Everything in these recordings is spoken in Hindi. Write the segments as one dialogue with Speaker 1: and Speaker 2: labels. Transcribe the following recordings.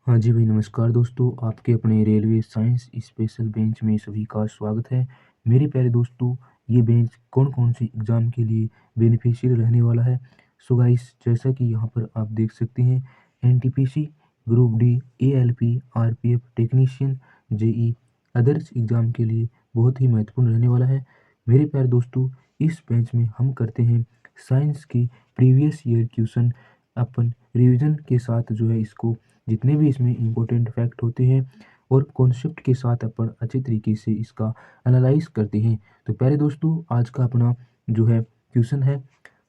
Speaker 1: हाँ जी भाई, नमस्कार दोस्तों। आपके अपने रेलवे साइंस स्पेशल बेंच में सभी का स्वागत है। मेरे प्यारे दोस्तों, ये बेंच कौन कौन से एग्ज़ाम के लिए बेनिफिशियल रहने वाला है। सो गाइस, जैसा कि यहाँ पर आप देख सकते हैं, NTPC, group D, ALP, RPF technician, JE others exam के लिए बहुत ही महत्वपूर्ण रहने वाला है। मेरे प्यारे दोस्तों, इस बेंच में हम करते हैं साइंस की प्रीवियस ईयर क्वेश्चन अपन रिवीजन के साथ जो है इसको, जितने भी इसमें इम्पोर्टेंट फैक्ट होते हैं और कॉन्सेप्ट के साथ अपन अच्छे तरीके से इसका एनालाइज करते हैं। तो प्यारे दोस्तों, आज का अपना जो है क्वेश्चन है,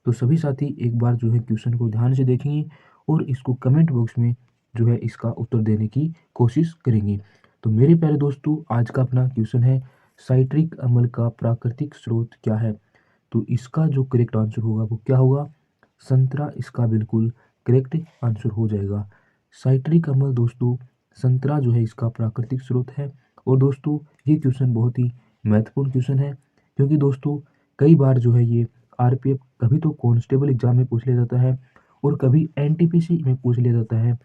Speaker 1: तो सभी साथी एक बार जो है क्वेश्चन को ध्यान से देखेंगे और इसको कमेंट बॉक्स में जो है इसका उत्तर देने की कोशिश करेंगे। तो मेरे प्यारे दोस्तों, आज का अपना क्वेश्चन है, साइट्रिक अम्ल का प्राकृतिक स्रोत क्या है। तो इसका जो करेक्ट आंसर होगा वो क्या होगा? संतरा इसका बिल्कुल करेक्ट आंसर हो जाएगा। साइट्रिक अम्ल दोस्तों, संतरा जो है इसका प्राकृतिक स्रोत है। और दोस्तों, ये क्वेश्चन बहुत ही महत्वपूर्ण क्वेश्चन है, क्योंकि दोस्तों कई बार जो है ये आरपीएफ कभी तो कांस्टेबल एग्जाम में पूछ लिया जाता है और कभी एनटीपीसी में पूछ लिया जाता है,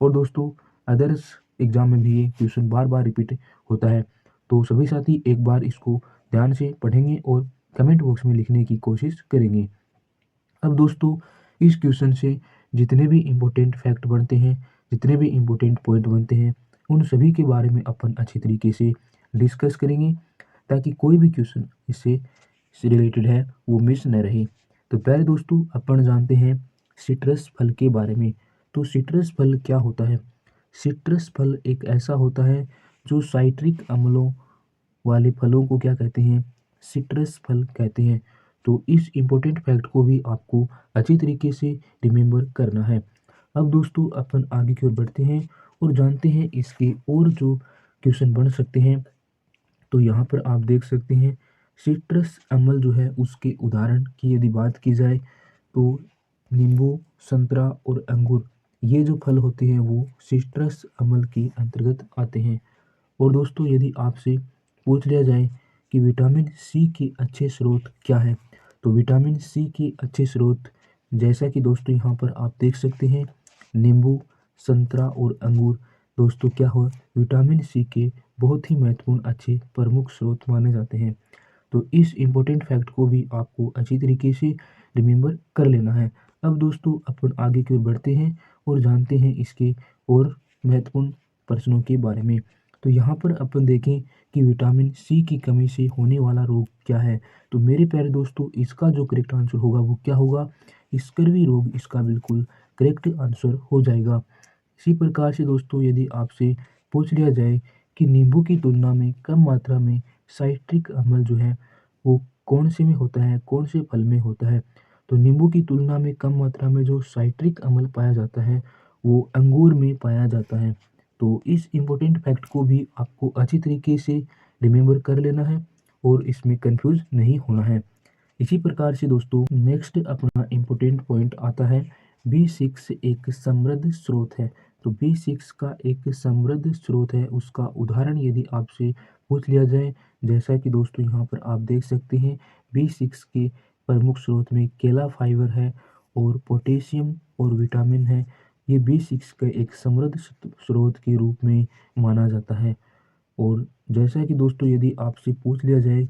Speaker 1: और दोस्तों अदर्स एग्जाम में भी ये क्वेश्चन बार बार रिपीट होता है। तो सभी साथी एक बार इसको ध्यान से पढ़ेंगे और कमेंट बॉक्स में लिखने की कोशिश करेंगे। अब दोस्तों, इस क्वेश्चन से जितने भी इम्पोर्टेंट फैक्ट बनते हैं, जितने भी इम्पोर्टेंट पॉइंट बनते हैं, उन सभी के बारे में अपन अच्छी तरीके से डिस्कस करेंगे, ताकि कोई भी क्वेश्चन इससे रिलेटेड है वो मिस न रहे। तो प्यारे दोस्तों, अपन जानते हैं सिट्रस फल के बारे में। तो सिट्रस फल क्या होता है? सिट्रस फल एक ऐसा होता है जो साइट्रिक अम्लों वाले फलों को क्या कहते हैं? सिट्रस फल कहते हैं। तो इस इम्पोर्टेंट फैक्ट को भी आपको अच्छी तरीके से रिमेम्बर करना है। अब दोस्तों, अपन आगे की ओर बढ़ते हैं और जानते हैं इसके और जो क्वेश्चन बन सकते हैं। तो यहाँ पर आप देख सकते हैं, सिट्रस अम्ल जो है उसके उदाहरण की यदि बात की जाए तो नींबू, संतरा और अंगूर, ये जो फल होते हैं वो सिट्रस अम्ल के अंतर्गत आते हैं। और दोस्तों, यदि आपसे पूछ लिया जाए कि विटामिन सी के अच्छे स्रोत क्या है, तो विटामिन सी के अच्छे स्रोत, जैसा कि दोस्तों यहाँ पर आप देख सकते हैं, नींबू, संतरा और अंगूर दोस्तों क्या हो, विटामिन सी के बहुत ही महत्वपूर्ण अच्छे प्रमुख स्रोत माने जाते हैं। तो इस इम्पोर्टेंट फैक्ट को भी आपको अच्छी तरीके से रिमेम्बर कर लेना है। अब दोस्तों, अपन आगे की ओर बढ़ते हैं और जानते हैं इसके और महत्वपूर्ण प्रश्नों के बारे में। तो यहाँ पर अपन देखें कि विटामिन सी की कमी से होने वाला रोग क्या है। तो मेरे प्यारे दोस्तों, इसका जो करेक्ट आंसर होगा वो क्या होगा? स्कर्वी रोग इसका बिल्कुल करेक्ट आंसर हो जाएगा। इसी प्रकार से दोस्तों, यदि आपसे पूछ लिया जाए कि नींबू की तुलना में कम मात्रा में साइट्रिक अम्ल जो है वो कौन से में होता है, कौन से फल में होता है, तो नींबू की तुलना में कम मात्रा में जो साइट्रिक अम्ल पाया जाता है वो अंगूर में पाया जाता है। तो इस इम्पोर्टेंट फैक्ट को भी आपको अच्छी तरीके से रिमेम्बर कर लेना है और इसमें कंफ्यूज नहीं होना है। इसी प्रकार से दोस्तों, नेक्स्ट अपना इम्पोर्टेंट पॉइंट आता है, B6 एक समृद्ध स्रोत है। तो B6 का एक समृद्ध स्रोत है, उसका उदाहरण यदि आपसे पूछ लिया जाए, जैसा कि दोस्तों यहाँ पर आप देख सकते हैं, B6 के प्रमुख स्रोत में केला फाइबर है और पोटेशियम और विटामिन है। ये B6 का एक समृद्ध स्रोत के रूप में माना जाता है। और जैसा कि दोस्तों, यदि आपसे पूछ लिया जाए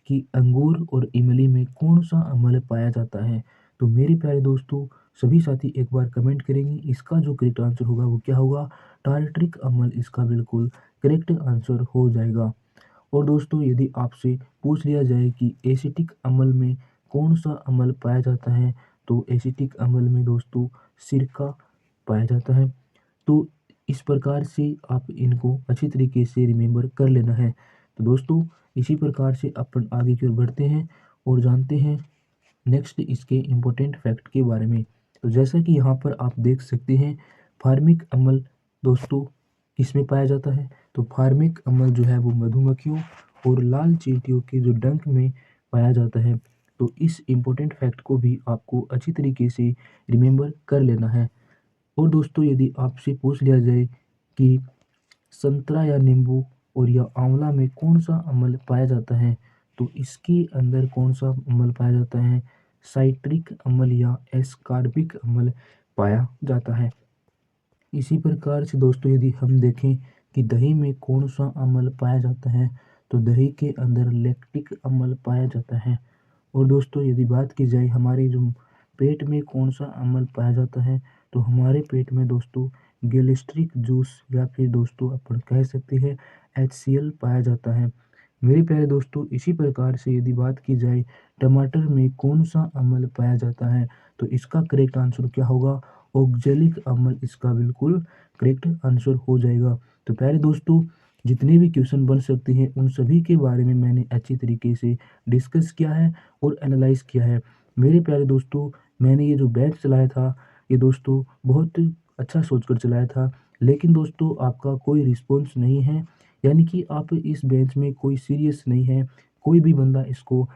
Speaker 1: कि अंगूर और इमली में कौन सा अम्ल पाया जाता है, तो मेरे प्यारे दोस्तों, सभी साथी एक बार कमेंट करेंगे, इसका जो करेक्ट आंसर होगा वो क्या होगा? टार्ट्रिक अम्ल इसका बिल्कुल करेक्ट आंसर हो जाएगा। और दोस्तों, यदि आपसे पूछ लिया जाए कि एसिटिक अम्ल में कौन सा अम्ल पाया जाता है, तो एसिटिक अम्ल में दोस्तों सिरका पाया जाता है। तो इस प्रकार से आप इनको अच्छी तरीके से रिमेम्बर कर लेना है। तो दोस्तों, इसी प्रकार से अपन आगे की ओर बढ़ते हैं और जानते हैं नेक्स्ट इसके इम्पोर्टेंट फैक्ट के बारे में। तो जैसा कि यहाँ पर आप देख सकते हैं, फार्मिक अम्ल दोस्तों किसमें पाया जाता है? तो फार्मिक अम्ल जो है वो मधुमक्खियों और लाल चींटियों के जो डंक में पाया जाता है। तो इस इम्पोर्टेंट फैक्ट को भी आपको अच्छी तरीके से रिमेम्बर कर लेना है। और दोस्तों, यदि आपसे पूछ लिया जाए कि संतरा या नींबू और या आंवला में कौन सा अम्ल पाया जाता है, तो इसके अंदर कौन सा अम्ल पाया जाता है? साइट्रिक अम्ल या एस्कॉर्बिक अम्ल पाया जाता है। इसी प्रकार से दोस्तों यदि हम देखें कि दही में कौन सा अम्ल पाया जाता है, तो दही के अंदर लैक्टिक अम्ल पाया जाता है। और दोस्तों यदि बात की जाए हमारे जो पेट में कौन सा अम्ल पाया जाता है, तो हमारे पेट में दोस्तों गैस्ट्रिक जूस या फिर दोस्तों अपन कह सकते हैं HCl पाया जाता है। मेरे प्यारे दोस्तों, इसी प्रकार से यदि बात की जाए टमाटर में कौन सा अम्ल पाया जाता है, तो इसका करेक्ट आंसर क्या होगा? ऑक्जेलिक अम्ल इसका बिल्कुल करेक्ट आंसर हो जाएगा। तो प्यारे दोस्तों, जितने भी क्वेश्चन बन सकते हैं उन सभी के बारे में मैंने अच्छी तरीके से डिस्कस किया है और एनालाइज किया है। मेरे प्यारे दोस्तों, मैंने ये जो बैच चलाया था, ये दोस्तों बहुत अच्छा सोचकर चलाया था, लेकिन दोस्तों आपका कोई रिस्पॉन्स नहीं है, यानी कि आप इस बैच में कोई सीरियस नहीं है, कोई भी बंदा इसको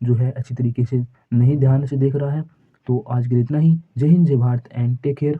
Speaker 1: जो है अच्छी तरीके से नहीं ध्यान से देख रहा है। तो आज के लिए इतना ही। जय हिंद, जय भारत एंड टेक केयर।